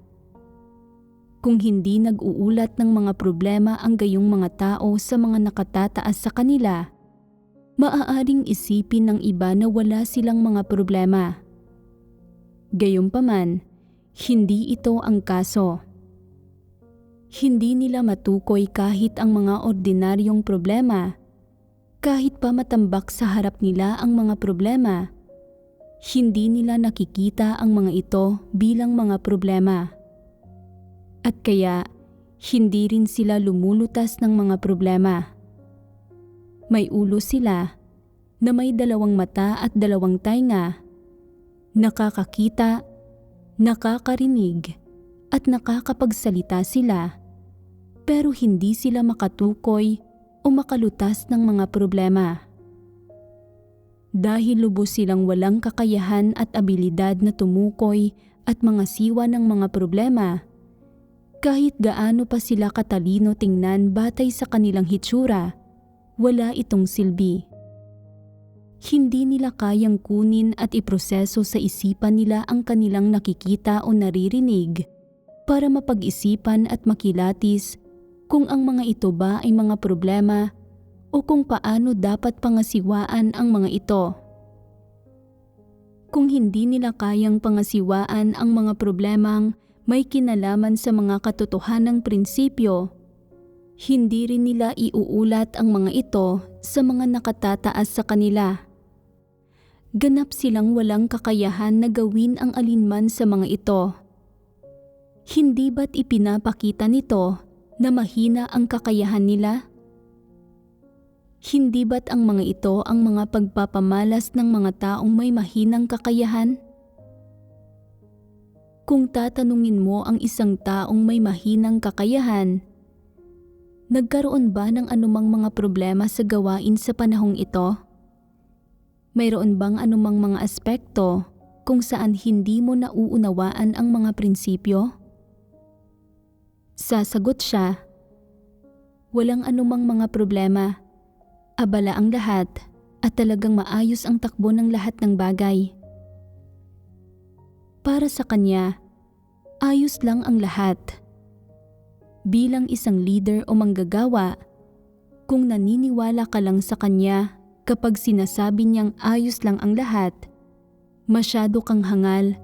Kung hindi nag-uulat ng mga problema ang gayong mga tao sa mga nakatataas sa kanila, maaaring isipin ng iba na wala silang mga problema. Gayunpaman, hindi ito ang kaso. Hindi nila matukoy kahit ang mga ordinaryong problema. Kahit pa matambak sa harap nila ang mga problema, hindi nila nakikita ang mga ito bilang mga problema. At kaya, hindi rin sila lumulutas ng mga problema. May ulo sila na may 2 mata at 2 tainga, nakakakita, nakakarinig, at nakakapagsalita sila, pero hindi sila makatukoy o makalutas ng mga problema. Dahil lubos silang walang kakayahan at abilidad na tumukoy at mga siwa ng mga problema, kahit gaano pa sila katalino tingnan batay sa kanilang hitsura, wala itong silbi. Hindi nila kayang kunin at iproseso sa isipan nila ang kanilang nakikita o naririnig para mapag-isipan at makilatis kung ang mga ito ba ay mga problema o kung paano dapat pangasiwaan ang mga ito. Kung hindi nila kayang pangasiwaan ang mga problemang may kinalaman sa mga katotohanang prinsipyo, hindi rin nila iuulat ang mga ito sa mga nakatataas sa kanila. Ganap silang walang kakayahan na gawin ang alinman sa mga ito. Hindi ba't ipinapakita nito na mahina ang kakayahan nila? Hindi ba't ang mga ito ang mga pagpapamalas ng mga taong may mahinang kakayahan? Kung tatanungin mo ang isang taong may mahinang kakayahan, nagkaroon ba ng anumang mga problema sa gawain sa panahong ito? Mayroon bang anumang mga aspekto kung saan hindi mo nauunawaan ang mga prinsipyo? Sasagot siya, walang anumang mga problema, abala ang lahat at talagang maayos ang takbo ng lahat ng bagay. Para sa kanya, ayos lang ang lahat. Bilang isang leader o manggagawa, kung naniniwala ka lang sa kanya kapag sinasabi niyang ayos lang ang lahat, masyado kang hangal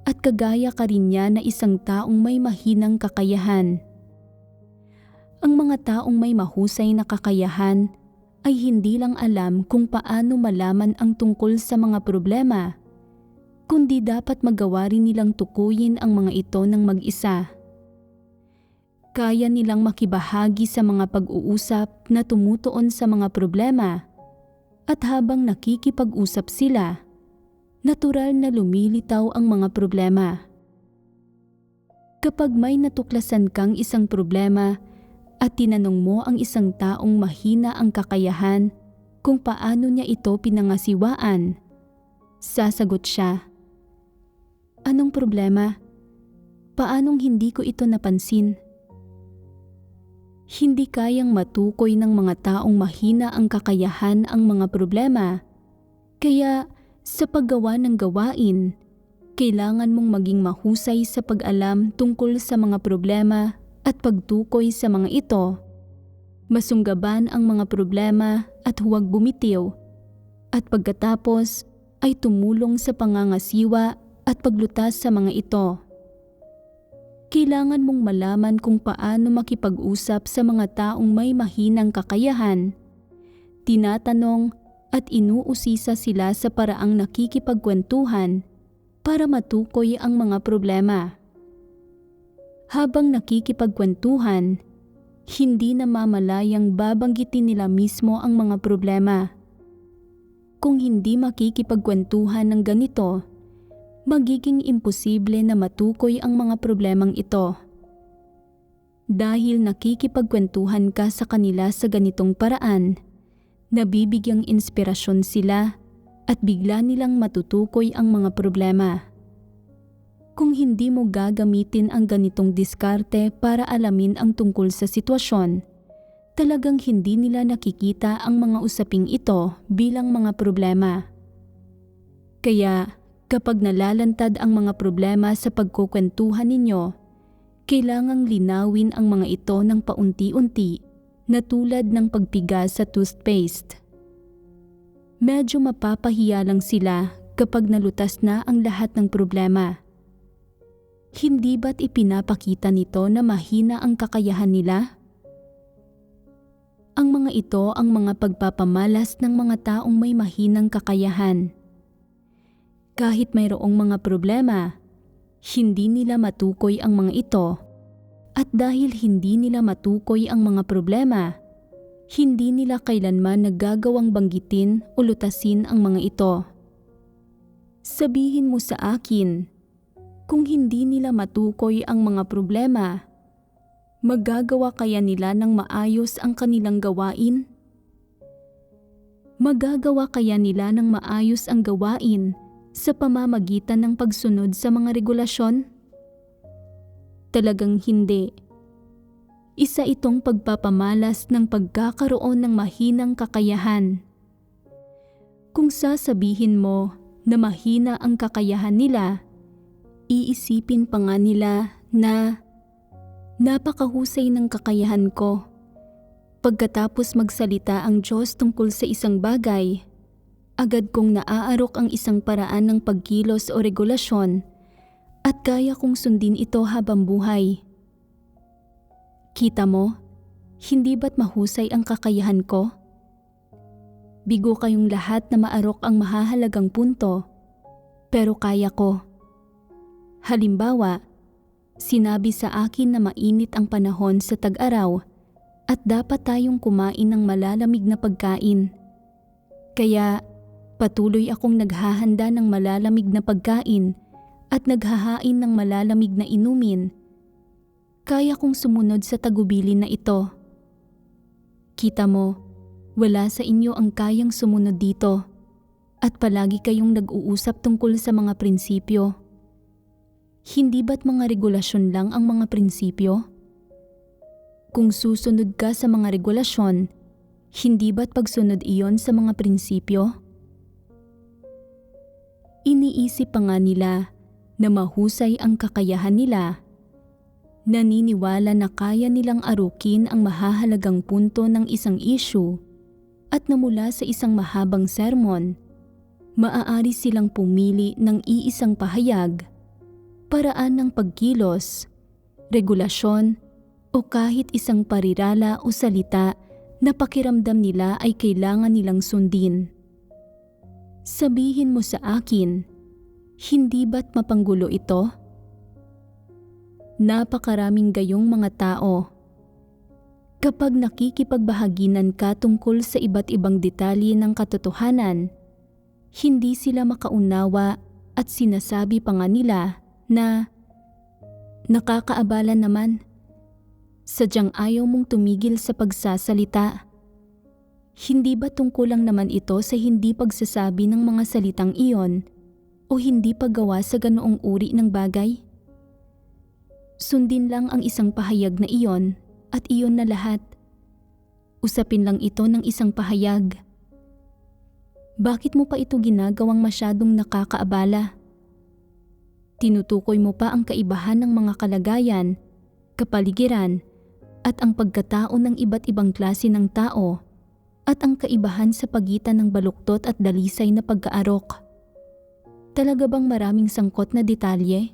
at kagaya ka rin niya na isang taong may mahinang kakayahan. Ang mga taong may mahusay na kakayahan ay hindi lang alam kung paano malaman ang tungkol sa mga problema, kundi dapat magawa rin nilang tukuyin ang mga ito ng mag-isa. Kaya nilang makibahagi sa mga pag-uusap na tumutuon sa mga problema at habang nakikipag-usap sila, natural na lumilitaw ang mga problema. Kapag may natuklasan kang isang problema at tinanong mo ang isang taong mahina ang kakayahan kung paano niya ito pinangasiwaan, sasagot siya, "Anong problema? Paanong hindi ko ito napansin?" Hindi kayang matukoy ng mga taong mahina ang kakayahan ang mga problema, kaya sa paggawa ng gawain, kailangan mong maging mahusay sa pag-alam tungkol sa mga problema at pagtukoy sa mga ito. Masunggaban ang mga problema at huwag bumitiw, at pagkatapos ay tumulong sa pangangasiwa at paglutas sa mga ito. kailangan mong malaman kung paano makipag-usap sa mga taong may mahinang kakayahan. Tinatanong at inuusisa sila sa paraang nakikipagkwentuhan para matukoy ang mga problema. Habang nakikipagkwentuhan, hindi namamalayang babanggitin nila mismo ang mga problema. Kung hindi makikipagkwentuhan ng ganito, magiging imposible na matukoy ang mga problemang ito. Dahil nakikipagkwentuhan ka sa kanila sa ganitong paraan, nabibigyang inspirasyon sila at bigla nilang matutukoy ang mga problema. Kung hindi mo gagamitin ang ganitong diskarte para alamin ang tungkol sa sitwasyon, talagang hindi nila nakikita ang mga usaping ito bilang mga problema. Kaya, kapag nalalantad ang mga problema sa pagkukwentuhan ninyo, kailangang linawin ang mga ito ng paunti-unti na tulad ng pagpiga sa toothpaste. Medyo mapapahiya lang sila kapag nalutas na ang lahat ng problema. Hindi ba't ipinapakita nito na mahina ang kakayahan nila? Ang mga ito ang mga pagpapamalas ng mga taong may mahinang kakayahan. Kahit mayroong mga problema, hindi nila matukoy ang mga ito. At dahil hindi nila matukoy ang mga problema, hindi nila kailanman nagagawang banggitin o lutasin ang mga ito. Sabihin mo sa akin, kung hindi nila matukoy ang mga problema, magagawa kaya nila ng maayos ang kanilang gawain? Magagawa kaya nila ng maayos ang gawain sa pamamagitan ng pagsunod sa mga regulasyon? Talagang hindi. Isa itong pagpapamalas ng pagkakaroon ng mahinang kakayahan. Kung sasabihin mo na mahina ang kakayahan nila, iisipin pa nga nila na napakahusay ng kakayahan ko. Pagkatapos magsalita ang Diyos tungkol sa isang bagay, agad kong naaarok ang isang paraan ng pagkilos o regulasyon at kaya kong sundin ito habang buhay. Kita mo, hindi ba't mahusay ang kakayahan ko? Bigo kayong lahat na maarok ang mahahalagang punto, pero kaya ko. Halimbawa, sinabi sa akin na mainit ang panahon sa tag-araw at dapat tayong kumain ng malalamig na pagkain. Kaya, patuloy akong naghahanda ng malalamig na pagkain at naghahain ng malalamig na inumin. Kaya kong sumunod sa tagubilin na ito. Kita mo, wala sa inyo ang kayang sumunod dito at palagi kayong nag-uusap tungkol sa mga prinsipyo. Hindi ba't mga regulasyon lang ang mga prinsipyo? Kung susunod ka sa mga regulasyon, hindi ba't pagsunod iyon sa mga prinsipyo? Iniisip pa nga nila na mahusay ang kakayahan nila. Naniniwala na kaya nilang arukin ang mahahalagang punto ng isang issue at na mula sa isang mahabang sermon, maaari silang pumili ng iisang pahayag, paraan ng pagkilos, regulasyon o kahit isang parirala o salita na pakiramdam nila ay kailangan nilang sundin. Sabihin mo sa akin, hindi ba't mapanggulo ito? Napakaraming gayong mga tao. Kapag nakikipagbahaginan ka tungkol sa iba't ibang detalye ng katotohanan, hindi sila makaunawa at sinasabi pa nga nila na nakakaabala naman. Sadyang ayaw mong tumigil sa pagsasalita. Hindi ba tungkol lang naman ito sa hindi pagsasabi ng mga salitang iyon o hindi paggawa sa ganoong uri ng bagay? Sundin lang ang isang pahayag na iyon at iyon na lahat. Usapin lang ito ng isang pahayag. Bakit mo pa ito ginagawang masyadong nakakaabala? Tinutukoy mo pa ang kaibahan ng mga kalagayan, kapaligiran, at ang pagkatao ng iba't ibang klase ng tao at ang kaibahan sa pagitan ng baluktot at dalisay na pagkaarok. Talaga bang maraming sangkot na detalye?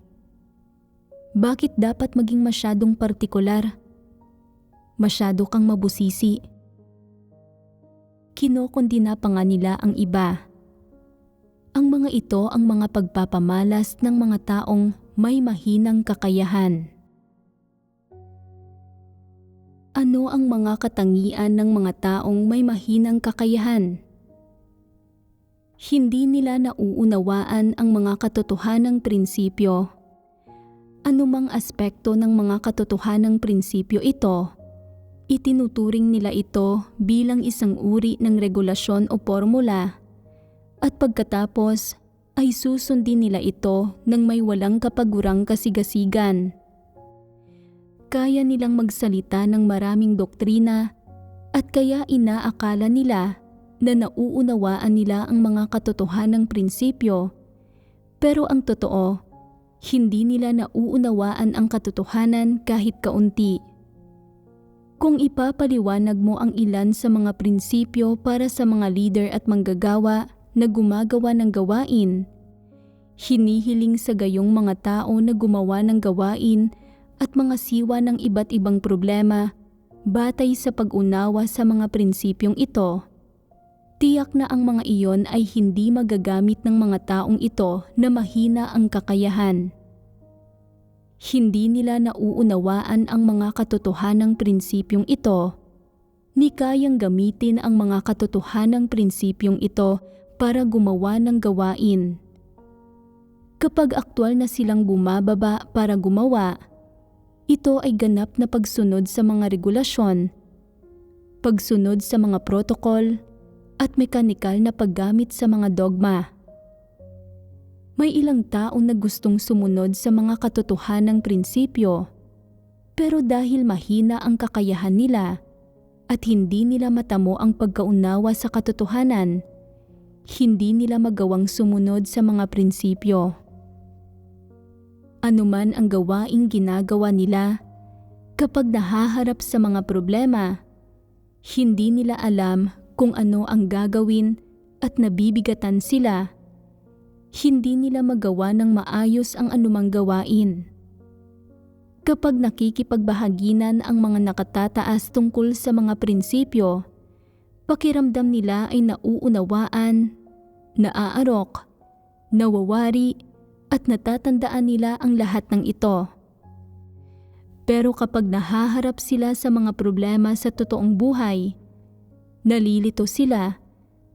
Bakit dapat maging masyadong partikular? Masyado kang mabusisi. Kinokondina pa nga nila ang iba. Ang mga ito ang mga pagpapamalas ng mga taong may mahinang kakayahan. Ano ang mga katangian ng mga taong may mahinang kakayahan? Hindi nila nauunawaan ang mga katotohanang prinsipyo. Anumang aspekto ng mga katotohanang prinsipyo ito, itinuturing nila ito bilang isang uri ng regulasyon o formula at pagkatapos ay susundin nila ito ng may walang kapagurang kasigasigan. Kaya nilang magsalita ng maraming doktrina at kaya inaakala nila na nauunawaan nila ang mga katotohanang prinsipyo, pero ang totoo, hindi nila nauunawaan ang katotohanan kahit kaunti. Kung ipapaliwanag mo ang ilan sa mga prinsipyo para sa mga leader at manggagawa na gumagawa ng gawain, hinihiling sa gayong mga tao na gumawa ng gawain at mga siwa ng iba't ibang problema batay sa pag-unawa sa mga prinsipyong ito, tiyak na ang mga iyon ay hindi magagamit ng mga taong ito na mahina ang kakayahan. Hindi nila nauunawaan ang mga katotohanang prinsipyong ito, ni kayang gamitin ang mga katotohanang prinsipyong ito para gumawa ng gawain. Kapag aktwal na silang bumababa para gumawa, ito ay ganap na pagsunod sa mga regulasyon, pagsunod sa mga protokol, at mekanikal na paggamit sa mga dogma. May ilang tao na gustong sumunod sa mga katotohanang prinsipyo, pero dahil mahina ang kakayahan nila at hindi nila matamo ang pagkaunawa sa katotohanan, hindi nila magawang sumunod sa mga prinsipyo. Anuman ang gawaing ginagawa nila, kapag nahaharap sa mga problema, hindi nila alam kung ano ang gagawin at nabibigatan sila, hindi nila magawa ng maayos ang anumang gawain. Kapag nakikipagbahaginan ang mga nakatataas tungkol sa mga prinsipyo, pakiramdam nila ay nauunawaan, naaarok, nawawari at natatandaan nila ang lahat ng ito. Pero kapag nahaharap sila sa mga problema sa totoong buhay, nalilito sila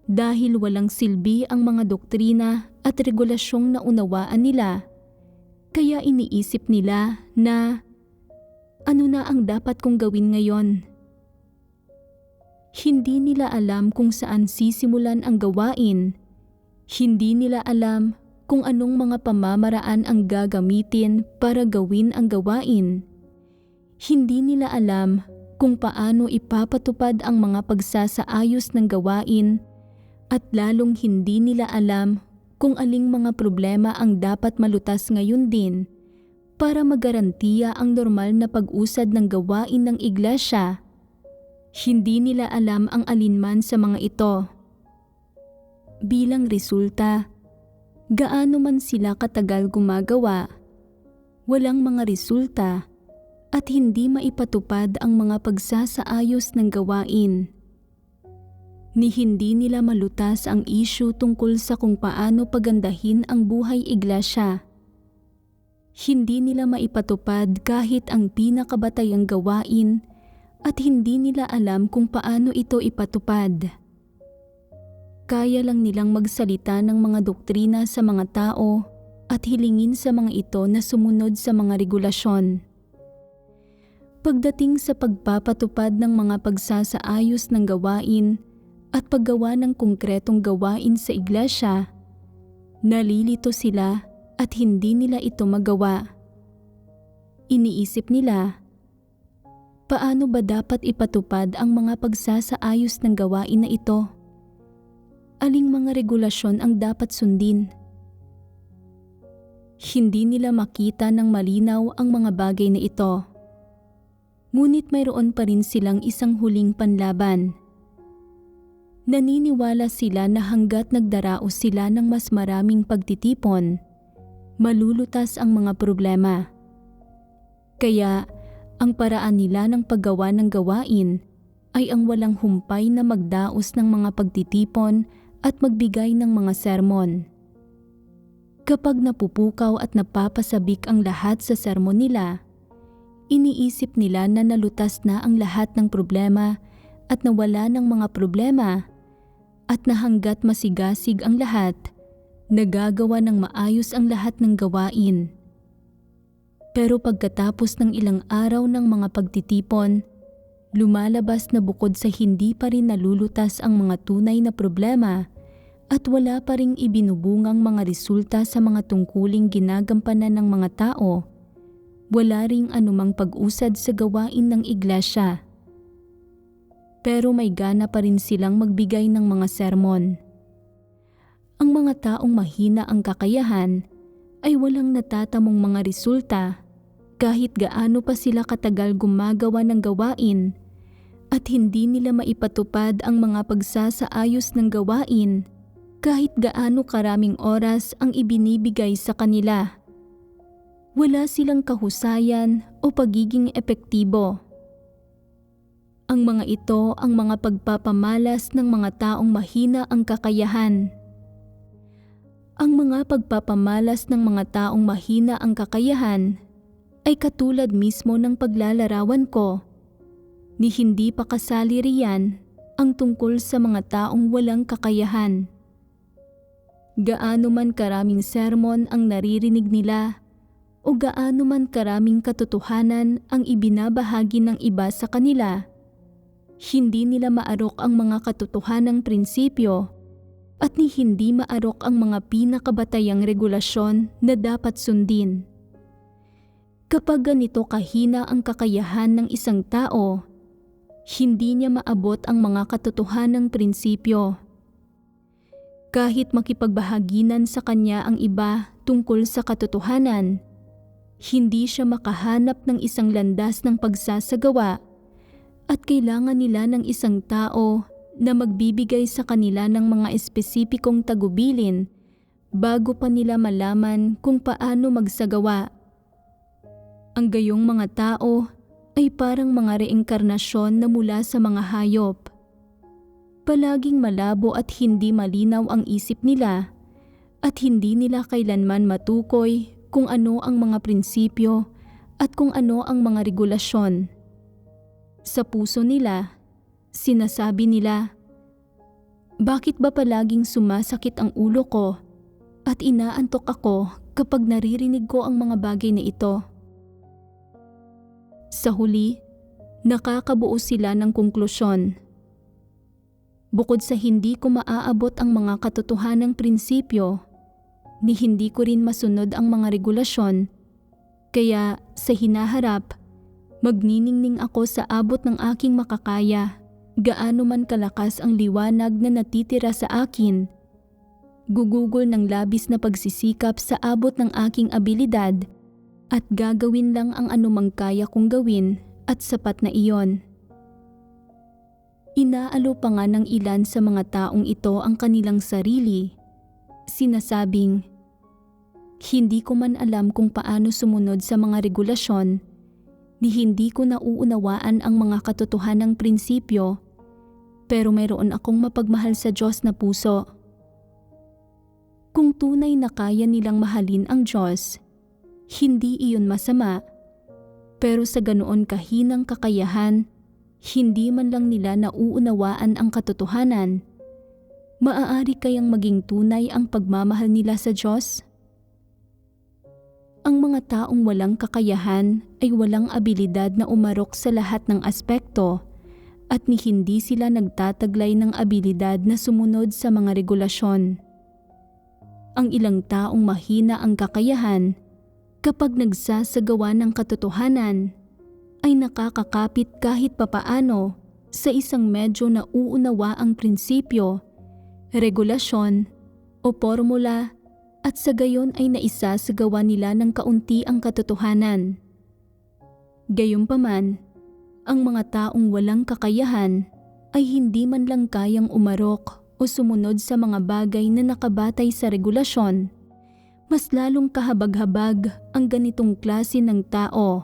dahil walang silbi ang mga doktrina at regulasyong naunawaan nila, kaya iniisip nila na ano na ang dapat kong gawin ngayon. Hindi nila alam kung saan sisimulan ang gawain, hindi nila alam kung anong mga pamamaraan ang gagamitin para gawin ang gawain, hindi nila alam kung paano ipapatupad ang mga pagsasaayos ng gawain at lalong hindi nila alam kung aling mga problema ang dapat malutas ngayon din para magarantiya ang normal na pag-usad ng gawain ng iglesia. Hindi nila alam ang alinman sa mga ito. Bilang resulta, gaano man sila katagal gumagawa, walang mga resulta at hindi maipatupad ang mga pagsasaayos ng gawain. Ni hindi nila malutas ang issue tungkol sa kung paano pagandahin ang buhay iglesia. Hindi nila maipatupad kahit ang pinakabatayang gawain at hindi nila alam kung paano ito ipatupad. Kaya lang nilang magsalita ng mga doktrina sa mga tao at hilingin sa mga ito na sumunod sa mga regulasyon. Pagdating sa pagpapatupad ng mga pagsasaayos ng gawain at paggawa ng konkretong gawain sa iglesia, nalilito sila at hindi nila ito magawa. Iniisip nila, paano ba dapat ipatupad ang mga pagsasaayos ng gawain na ito? Aling mga regulasyon ang dapat sundin? Hindi nila makita ng malinaw ang mga bagay na ito. Ngunit mayroon pa rin silang isang huling panlaban. Naniniwala sila na hanggat nagdaraos sila ng mas maraming pagtitipon, malulutas ang mga problema. Kaya ang paraan nila ng paggawa ng gawain ay ang walang humpay na magdaos ng mga pagtitipon at magbigay ng mga sermon. Kapag napupukaw at napapasabik ang lahat sa sermon nila, iniisip nila na nalutas na ang lahat ng problema at nawala ng mga problema, at na hanggat masigasig ang lahat, nagagawa ng maayos ang lahat ng gawain. Pero pagkatapos ng ilang araw ng mga pagtitipon, lumalabas na bukod sa hindi pa rin nalulutas ang mga tunay na problema at wala pa ring ibinubungang mga resulta sa mga tungkuling ginagampanan ng mga tao, wala ring anumang pag-usad sa gawain ng iglesia. Pero may gana pa rin silang magbigay ng mga sermon. Ang mga taong mahina ang kakayahan ay walang natatamong mga resulta kahit gaano pa sila katagal gumagawa ng gawain, at hindi nila maipatupad ang mga pagsasaayos ng gawain kahit gaano karaming oras ang ibinibigay sa kanila. Wala silang kahusayan o pagiging epektibo. Ang mga ito ang mga pagpapamalas ng mga taong mahina ang kakayahan. Ang mga pagpapamalas ng mga taong mahina ang kakayahan ay katulad mismo ng paglalarawan ko, ni hindi pa kasali riyan ang tungkol sa mga taong walang kakayahan. Gaano man karaming sermon ang naririnig nila o gaano man karaming katotohanan ang ibinabahagi ng iba sa kanila, hindi nila maarok ang mga katotohanang prinsipyo at ni hindi maarok ang mga pinakabatayang regulasyon na dapat sundin. Kapag ganito kahina ang kakayahan ng isang tao, hindi niya maabot ang mga katotohanang prinsipyo. Kahit makipagbahaginan sa kanya ang iba tungkol sa katotohanan, hindi siya makahanap ng isang landas ng pagsasagawa at kailangan nila ng isang tao na magbibigay sa kanila ng mga espesipikong tagubilin bago pa nila malaman kung paano magsagawa. Ang gayong mga tao ay parang mga reinkarnasyon na mula sa mga hayop. Palaging malabo at hindi malinaw ang isip nila at hindi nila kailanman matukoy kung ano ang mga prinsipyo at kung ano ang mga regulasyon. Sa puso nila, sinasabi nila, "Bakit ba palaging sumasakit ang ulo ko at inaantok ako kapag naririnig ko ang mga bagay na ito?" Sa huli, nakakabuo sila ng konklusyon. Bukod sa hindi ko maaabot ang mga katotohanang prinsipyo, ni hindi ko rin masunod ang mga regulasyon, kaya sa hinaharap, magniningning ako sa abot ng aking makakaya, gaano man kalakas ang liwanag na natitira sa akin. Gugugol ng labis na pagsisikap sa abot ng aking abilidad at gagawin lang ang anumang kaya kong gawin at sapat na iyon. Inaalo pa nga ng ilan sa mga taong ito ang kanilang sarili. Sinasabing, "Hindi ko man alam kung paano sumunod sa mga regulasyon, ni hindi ko nauunawaan ang mga katotohanang prinsipyo, pero mayroon akong mapagmahal sa Diyos na puso." Kung tunay na kaya nilang mahalin ang Diyos, hindi iyon masama, pero sa ganoon kahinang kakayahan, hindi man lang nila nauunawaan ang katotohanan, maaari kayang maging tunay ang pagmamahal nila sa Diyos? Ang mga taong walang kakayahan ay walang abilidad na umarok sa lahat ng aspekto at ni hindi sila nagtataglay ng abilidad na sumunod sa mga regulasyon. Ang ilang taong mahina ang kakayahan, kapag nagsasagawa ng katotohanan, ay nakakakapit kahit papaano sa isang medyo nauunawa ang prinsipyo, regulasyon o formula, at sa gayon ay naisasagawa nila ng kaunti ang katotohanan. Gayunpaman, ang mga taong walang kakayahan ay hindi man lang kayang umarok o sumunod sa mga bagay na nakabatay sa regulasyon. Mas lalong kahabag-habag ang ganitong klase ng tao